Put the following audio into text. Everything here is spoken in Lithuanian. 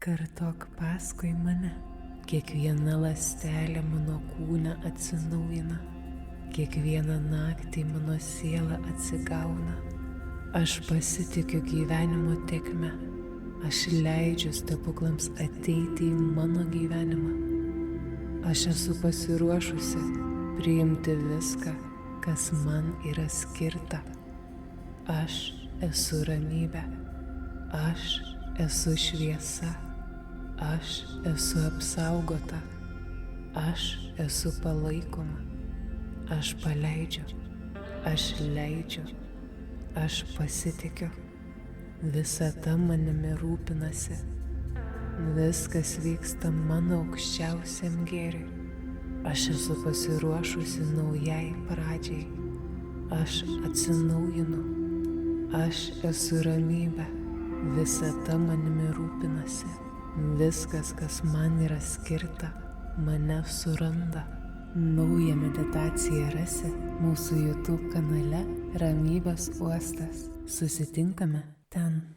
Kartok paskui mane, kiekviena ląstelė mano kūne atsinaujina, kiekvieną naktį mano siela atsigauna. Aš pasitikiu gyvenimo tėkme, aš leidžiu stebuklams ateiti į mano gyvenimą. Aš esu pasiruošusi priimti viską, kas man yra skirta. Aš esu ramybė, aš esu šviesa, aš esu apsaugota, aš esu palaikoma, aš paleidžiu, aš leidžiu, aš pasitikiu. Visata manimi rūpinasi, viskas vyksta mano aukščiausiam gėriui. Aš esu pasiruošusi naujai pradžiai, aš atsinaujinu, aš esu ramybė, visata manimi rūpinasi, viskas, kas man yra skirta, mane suranda. Naują meditaciją rasi mūsų YouTube kanale Ramybės uostas. Susitinkame ten.